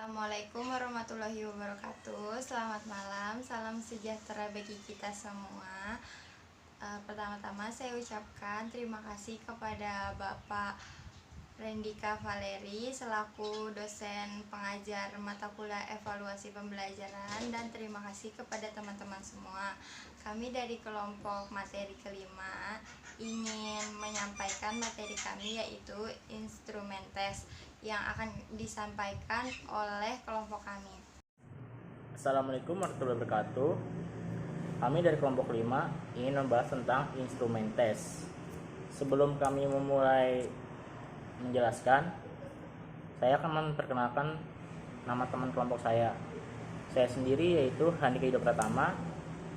Assalamualaikum warahmatullahi wabarakatuh. Selamat malam, salam sejahtera bagi kita semua. Pertama-tama saya ucapkan terima kasih kepada Bapak Rendika Valeri selaku dosen pengajar mata kuliah evaluasi pembelajaran, dan terima kasih kepada teman-teman semua. Kami dari kelompok materi kelima ingin menyampaikan materi kami, yaitu instrumen tes yang akan disampaikan oleh kelompok kami. Assalamualaikum warahmatullahi wabarakatuh. Kami dari kelompok 5 ingin membahas tentang instrumen tes. Sebelum kami memulai menjelaskan, saya akan memperkenalkan nama teman kelompok saya. Saya sendiri yaitu Handika Yuda Pratama.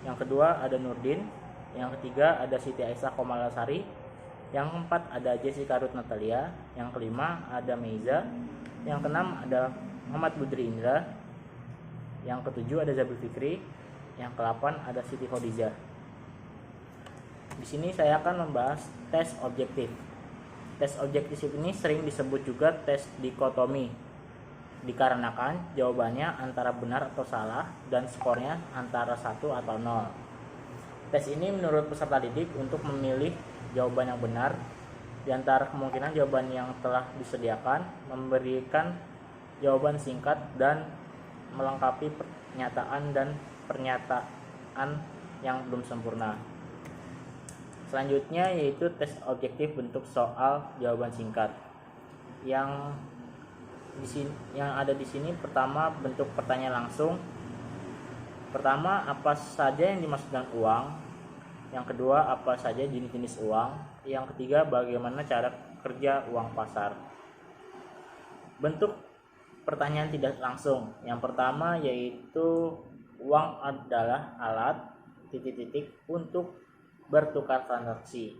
Yang kedua ada Nurdin. Yang ketiga ada Siti Aisyah Komalasari. Yang keempat ada Jessica Ruth Natalia. Yang kelima ada Meiza. Yang keenam ada Muhammad Budri Indra. Yang ketujuh ada Zabil Fikri. Yang ke-8 ada Siti Khadijah. Di sini saya akan membahas tes objektif. Tes objektif ini sering disebut juga tes dikotomi, dikarenakan jawabannya antara benar atau salah dan skornya antara 1 atau 0. Tes ini menurut peserta didik untuk memilih jawaban yang benar di antara kemungkinan jawaban yang telah disediakan, memberikan jawaban singkat dan melengkapi pernyataan dan pernyataan yang belum sempurna. Selanjutnya yaitu tes objektif bentuk soal jawaban singkat. Yang ada di sini pertama bentuk pertanyaan langsung. Pertama, apa saja yang dimaksudkan uang? Yang kedua, apa saja jenis-jenis uang? Yang ketiga, bagaimana cara kerja uang pasar? Bentuk pertanyaan tidak langsung. Yang pertama yaitu uang adalah alat ... untuk bertukar transaksi.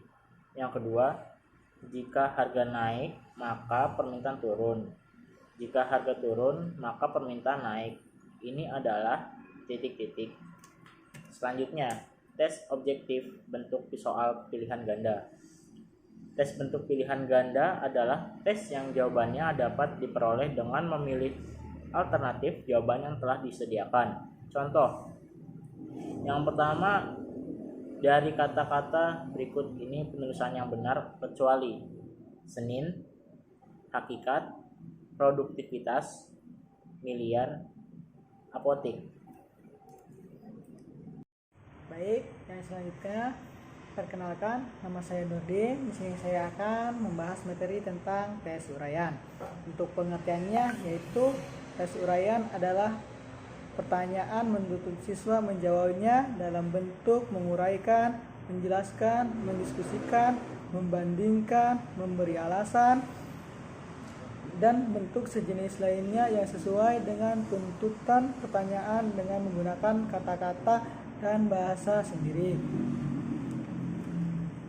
Yang kedua, jika harga naik maka permintaan turun. Jika harga turun maka permintaan naik. Ini adalah ... Selanjutnya, tes objektif bentuk soal pilihan ganda. Tes bentuk pilihan ganda adalah tes yang jawabannya dapat diperoleh dengan memilih alternatif jawaban yang telah disediakan. Contoh, yang pertama, dari kata-kata berikut ini penulisan yang benar kecuali Senin, hakikat, produktivitas, miliar, apotik. Baik, yang selanjutnya perkenalkan, nama saya Nurdin. Di sini saya akan membahas materi tentang tes uraian. Untuk pengertiannya yaitu tes uraian adalah pertanyaan menuntut siswa menjawabnya dalam bentuk menguraikan, menjelaskan, mendiskusikan, membandingkan, memberi alasan, dan bentuk sejenis lainnya yang sesuai dengan tuntutan pertanyaan dengan menggunakan kata-kata dan bahasa sendiri.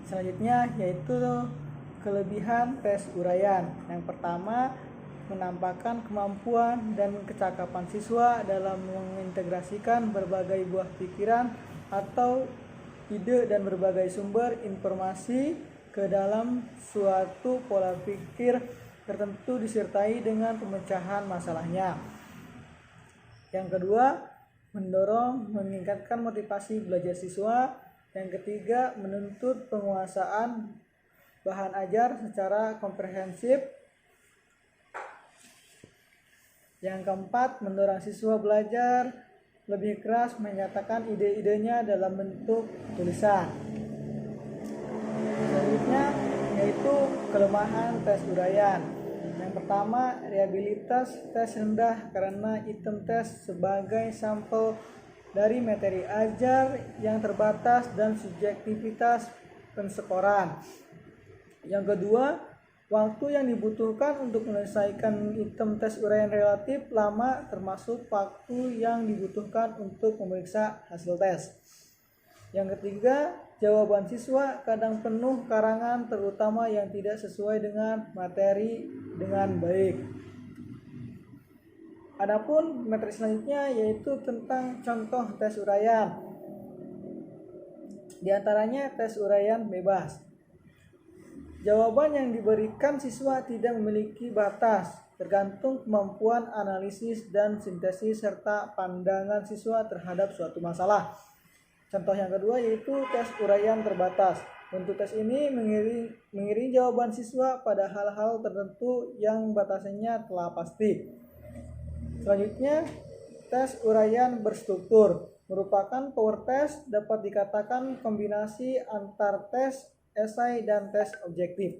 Selanjutnya yaitu kelebihan tes uraian. Yang pertama, menampakkan kemampuan dan kecakapan siswa dalam mengintegrasikan berbagai buah pikiran atau ide dan berbagai sumber informasi ke dalam suatu pola pikir tertentu disertai dengan pemecahan masalahnya. Yang kedua, mendorong meningkatkan motivasi belajar siswa. Yang ketiga, menuntut penguasaan bahan ajar secara komprehensif. Yang keempat, mendorong siswa belajar lebih keras menyatakan ide-idenya dalam bentuk tulisan. Selanjutnya yaitu kelemahan tes uraian. Yang pertama, reliabilitas tes rendah karena item tes sebagai sampel dari materi ajar yang terbatas dan subjektivitas penskoran. Yang kedua, waktu yang dibutuhkan untuk menyelesaikan item tes uraian relatif lama, termasuk waktu yang dibutuhkan untuk memeriksa hasil tes. Yang ketiga, jawaban siswa kadang penuh karangan, terutama yang tidak sesuai dengan materi dengan baik. Adapun materi selanjutnya yaitu tentang contoh tes uraian. Di antaranya tes uraian bebas. Jawaban yang diberikan siswa tidak memiliki batas, tergantung kemampuan analisis dan sintesis serta pandangan siswa terhadap suatu masalah. Contoh yang kedua yaitu tes uraian terbatas. Untuk tes ini mengiringi jawaban siswa pada hal-hal tertentu yang batasannya telah pasti. Selanjutnya, tes uraian berstruktur merupakan power test, dapat dikatakan kombinasi antar tes esai dan tes objektif.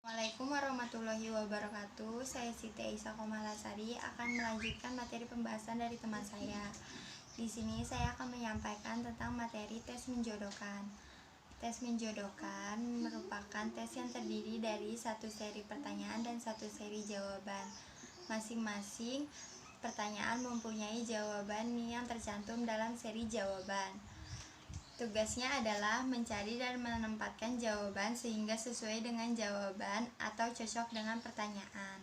Assalamualaikum warahmatullahi wabarakatuh. Saya Siti Aisyah Komalasari akan melanjutkan materi pembahasan dari teman saya. Di sini saya akan menyampaikan tentang materi tes menjodohkan. Tes menjodohkan merupakan tes yang terdiri dari satu seri pertanyaan dan satu seri jawaban. Masing-masing pertanyaan mempunyai jawaban yang tercantum dalam seri jawaban. Tugasnya adalah mencari dan menempatkan jawaban sehingga sesuai dengan jawaban atau cocok dengan pertanyaan.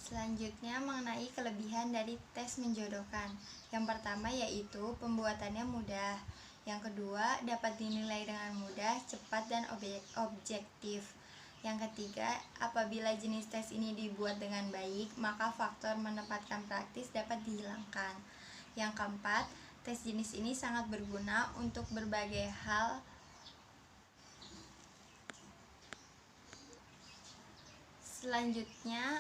Selanjutnya mengenai kelebihan dari tes menjodohkan. Yang pertama yaitu pembuatannya mudah. Yang kedua dapat dinilai dengan mudah, cepat, dan objektif. Yang ketiga, apabila jenis tes ini dibuat dengan baik, maka faktor menempatkan praktis dapat dihilangkan. Yang keempat, tes jenis ini sangat berguna untuk berbagai hal. Selanjutnya,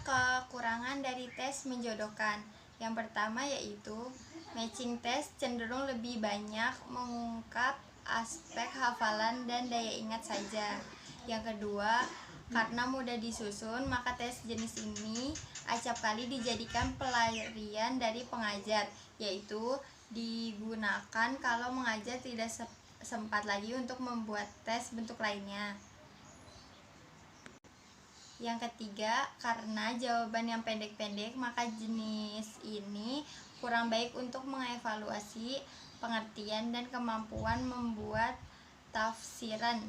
kekurangan dari tes menjodohkan. Yang pertama yaitu matching test cenderung lebih banyak mengungkap aspek hafalan dan daya ingat saja. Yang kedua, karena mudah disusun, maka tes jenis ini acap kali dijadikan pelarian dari pengajar, yaitu digunakan kalau mengajar tidak sempat lagi untuk membuat tes bentuk lainnya. Yang ketiga, karena jawaban yang pendek-pendek, maka jenis ini kurang baik untuk mengevaluasi pengertian dan kemampuan membuat tafsiran.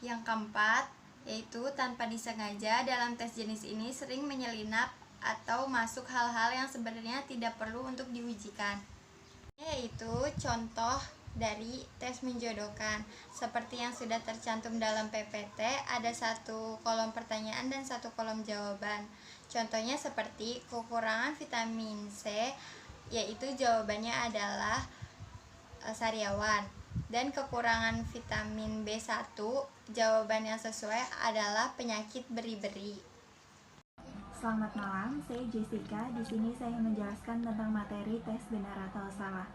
Yang keempat, yaitu tanpa disengaja dalam tes jenis ini sering menyelinap atau masuk hal-hal yang sebenarnya tidak perlu untuk diujikan. Yaitu contoh dari tes menjodohkan. Seperti yang sudah tercantum dalam PPT, ada satu kolom pertanyaan dan satu kolom jawaban. Contohnya seperti kekurangan vitamin C, yaitu jawabannya adalah sariawan. Dan kekurangan vitamin B1, jawaban yang sesuai adalah penyakit beri-beri. Selamat malam, saya Jessica. Di sini saya menjelaskan tentang materi tes benar atau salah.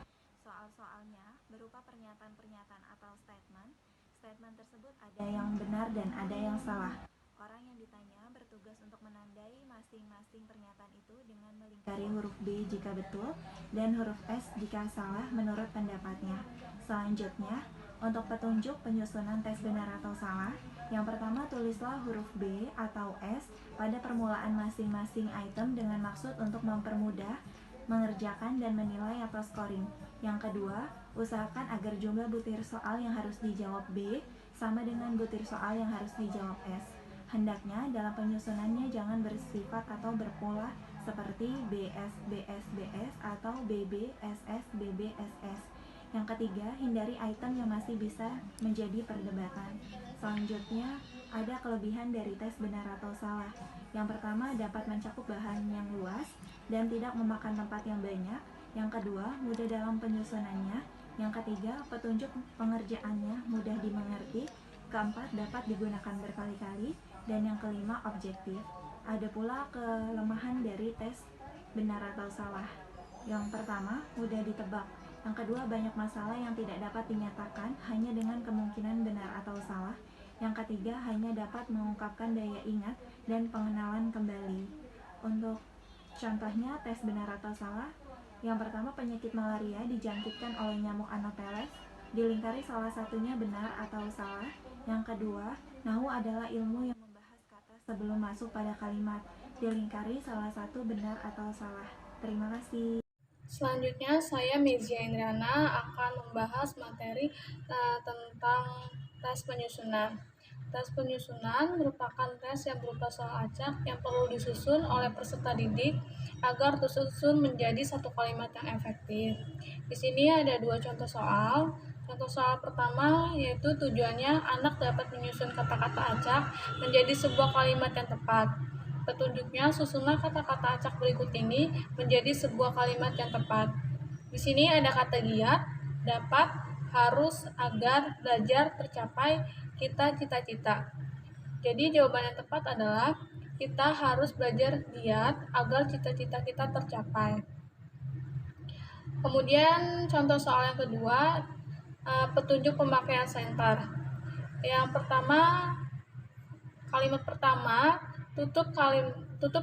Soal-soalnya berupa pernyataan-pernyataan atau statement. Statement tersebut ada yang benar dan ada yang salah. Orang yang ditanya bertugas untuk menandai masing-masing pernyataan itu dengan melingkari huruf B jika betul dan huruf S jika salah menurut pendapatnya. Selanjutnya, untuk petunjuk penyusunan tes benar atau salah, yang pertama tulislah huruf B atau S pada permulaan masing-masing item dengan maksud untuk mempermudah mengerjakan dan menilai atau scoring. Yang kedua, usahakan agar jumlah butir soal yang harus dijawab B sama dengan butir soal yang harus dijawab S. Hendaknya dalam penyusunannya jangan bersifat atau berpola seperti BS, BS, BS atau BB, SS, BB, SS. Yang ketiga, hindari item yang masih bisa menjadi perdebatan. Selanjutnya, ada kelebihan dari tes benar atau salah. Yang pertama, dapat mencakup bahan yang luas dan tidak memakan tempat yang banyak. Yang kedua, mudah dalam penyusunannya. Yang ketiga, petunjuk pengerjaannya mudah dimengerti. Keempat, dapat digunakan berkali-kali. Dan yang kelima, objektif. Ada pula kelemahan dari tes benar atau salah. Yang pertama, mudah ditebak. Yang kedua, banyak masalah yang tidak dapat dinyatakan hanya dengan kemungkinan benar atau salah. Yang ketiga, hanya dapat mengungkapkan daya ingat dan pengenalan kembali. Untuk contohnya tes benar atau salah, yang pertama, penyakit malaria dijangkitkan oleh nyamuk Anopheles, dilingkari salah satunya benar atau salah. Yang kedua, nahu adalah ilmu yang membahas kata sebelum masuk pada kalimat, dilingkari salah satu benar atau salah. Terima kasih. Selanjutnya, saya Mezia Indriana akan membahas materi tentang tes penyusunan. Tes penyusunan merupakan tes yang berupa soal acak yang perlu disusun oleh peserta didik agar tersusun menjadi satu kalimat yang efektif. Di sini ada dua contoh soal. Contoh soal pertama yaitu tujuannya anak dapat menyusun kata-kata acak menjadi sebuah kalimat yang tepat. Petunjuknya susunlah kata-kata acak berikut ini menjadi sebuah kalimat yang tepat. Di sini ada kata giat, dapat, harus, agar, belajar, tercapai, kita, cita-cita. Jadi jawaban yang tepat adalah kita harus belajar giat agar cita-cita kita tercapai. Kemudian contoh soal yang kedua, petunjuk pemakaian center. Yang pertama, kalimat pertama, tutup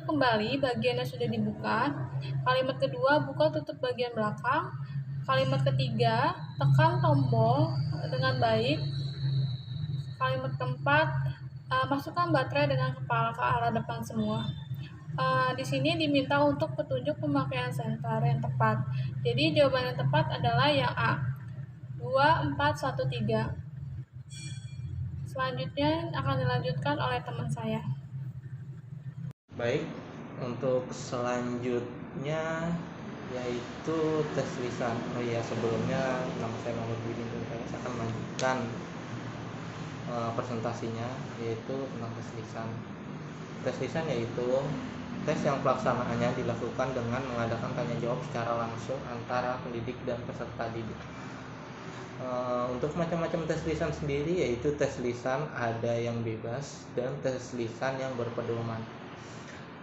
kembali bagian yang sudah dibuka. Kalimat kedua, buka tutup bagian belakang. Kalimat ketiga, tekan tombol dengan baik. Kalimat keempat, masukkan baterai dengan kepala ke arah depan semua. Di sini diminta untuk petunjuk pemakaian senter yang tepat. Jadi jawaban yang tepat adalah yang A. 2, 4, 1, 3. Selanjutnya akan dilanjutkan oleh teman saya. Baik, untuk selanjutnya yaitu tes lisan. Oh iya, sebelumnya nama saya Muhammad Widin dan saya akan melanjutkan presentasinya yaitu tentang tes lisan. Tes lisan yaitu tes yang pelaksanaannya dilakukan dengan mengadakan tanya jawab secara langsung antara pendidik dan peserta didik. Untuk macam-macam tes lisan sendiri yaitu tes lisan ada yang bebas dan tes lisan yang berpedoman.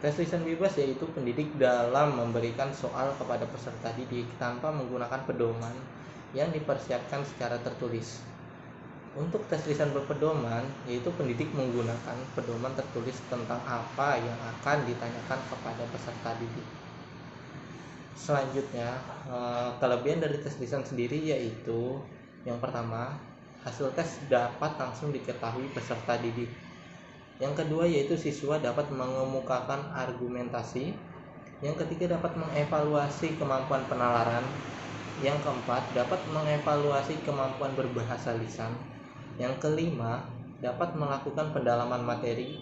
Tes lisan bebas yaitu pendidik dalam memberikan soal kepada peserta didik tanpa menggunakan pedoman yang dipersiapkan secara tertulis. Untuk tes lisan berpedoman yaitu pendidik menggunakan pedoman tertulis tentang apa yang akan ditanyakan kepada peserta didik. Selanjutnya, kelebihan dari tes lisan sendiri yaitu yang pertama, hasil tes dapat langsung diketahui peserta didik. Yang kedua yaitu siswa dapat mengemukakan argumentasi. Yang ketiga dapat mengevaluasi kemampuan penalaran. Yang keempat dapat mengevaluasi kemampuan berbahasa lisan. Yang kelima dapat melakukan pendalaman materi.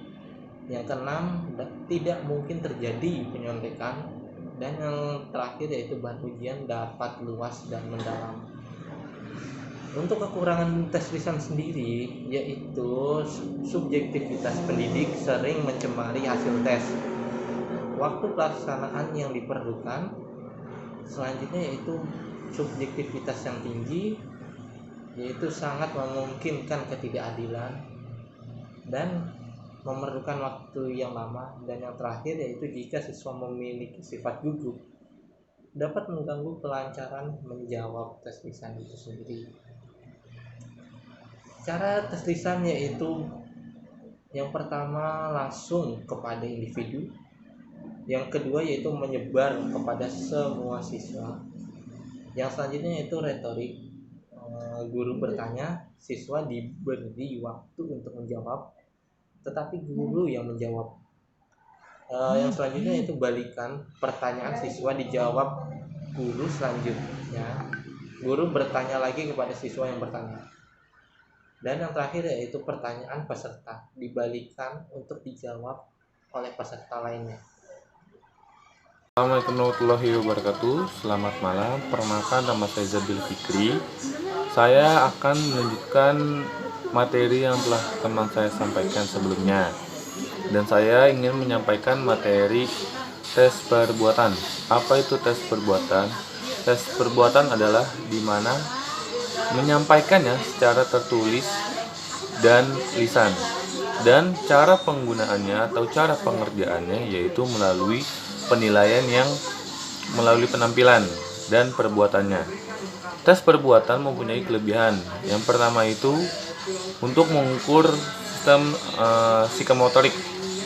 Yang keenam tidak mungkin terjadi penyontekan. Dan yang terakhir yaitu bahan ujian dapat luas dan mendalam. Untuk kekurangan tes lisan sendiri yaitu subjektivitas pendidik sering mencemari hasil tes. Waktu pelaksanaan yang diperlukan selanjutnya yaitu subjektivitas yang tinggi, yaitu sangat memungkinkan ketidakadilan dan memerlukan waktu yang lama. Dan yang terakhir yaitu jika siswa memiliki sifat gugup dapat mengganggu kelancaran menjawab tes lisan itu sendiri. Cara tes lisan yaitu yang pertama langsung kepada individu, yang kedua yaitu menyebar kepada semua siswa, yang selanjutnya yaitu retorik. Guru bertanya, siswa diberi waktu untuk menjawab, tetapi guru yang menjawab. Yang selanjutnya yaitu balikan, pertanyaan siswa dijawab guru selanjutnya. Guru bertanya lagi kepada siswa yang bertanya. Dan yang terakhir yaitu pertanyaan peserta dibalikan untuk dijawab oleh peserta lainnya. Assalamualaikum warahmatullahi wabarakatuh. Selamat malam. Perkenalkan, nama saya Zabil Fikri. Saya akan melanjutkan materi yang telah teman saya sampaikan sebelumnya. Dan saya ingin menyampaikan materi tes perbuatan. Apa itu tes perbuatan? Tes perbuatan adalah di mana menyampaikannya secara tertulis dan lisan. Dan cara penggunaannya atau cara pengerjaannya yaitu melalui penilaian yang melalui penampilan dan perbuatannya. Tes perbuatan mempunyai kelebihan. Yang pertama itu untuk mengukur sistem psikomotorik,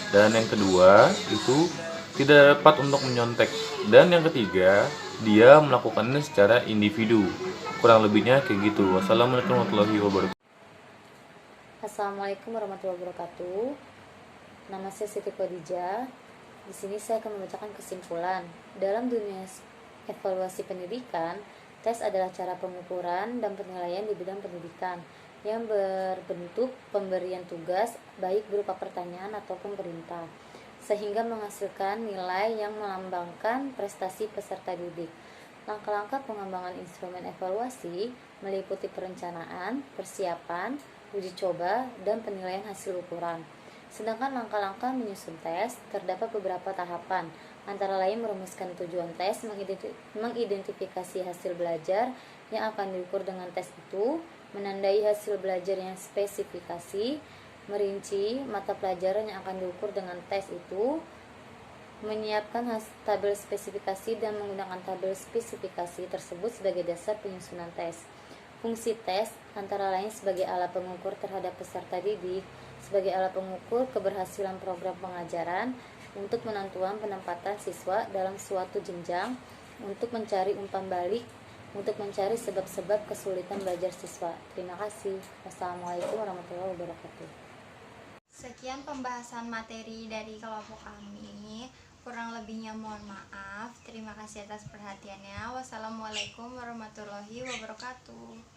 dan yang kedua itu tidak dapat untuk menyontek, dan yang ketiga dia melakukannya secara individu. Kurang lebihnya kayak gitu. Wassalamualaikum warahmatullahi wabarakatuh. Assalamualaikum warahmatullahi wabarakatuh. Nama saya Siti Khadijah. Di sini saya akan membacakan kesimpulan. Dalam dunia evaluasi pendidikan, tes adalah cara pengukuran dan penilaian di bidang pendidikan yang berbentuk pemberian tugas baik berupa pertanyaan ataupun perintah, sehingga menghasilkan nilai yang melambangkan prestasi peserta didik. Langkah-langkah pengembangan instrumen evaluasi meliputi perencanaan, persiapan, uji coba, dan penilaian hasil ukuran. Sedangkan langkah-langkah menyusun tes terdapat beberapa tahapan, antara lain merumuskan tujuan tes, mengidentifikasi hasil belajar yang akan diukur dengan tes itu, menandai hasil belajar yang spesifikasi, merinci mata pelajaran yang akan diukur dengan tes itu, menyiapkan tabel spesifikasi dan menggunakan tabel spesifikasi tersebut sebagai dasar penyusunan tes. Fungsi tes antara lain sebagai alat pengukur terhadap peserta didik, sebagai alat pengukur keberhasilan program pengajaran, untuk menentukan penempatan siswa dalam suatu jenjang, untuk mencari umpan balik, untuk mencari sebab-sebab kesulitan belajar siswa. Terima kasih. Wassalamualaikum warahmatullahi wabarakatuh. Sekian pembahasan materi dari kelompok kami. Kurang lebihnya mohon maaf. Terima kasih atas perhatiannya. Wassalamualaikum warahmatullahi wabarakatuh.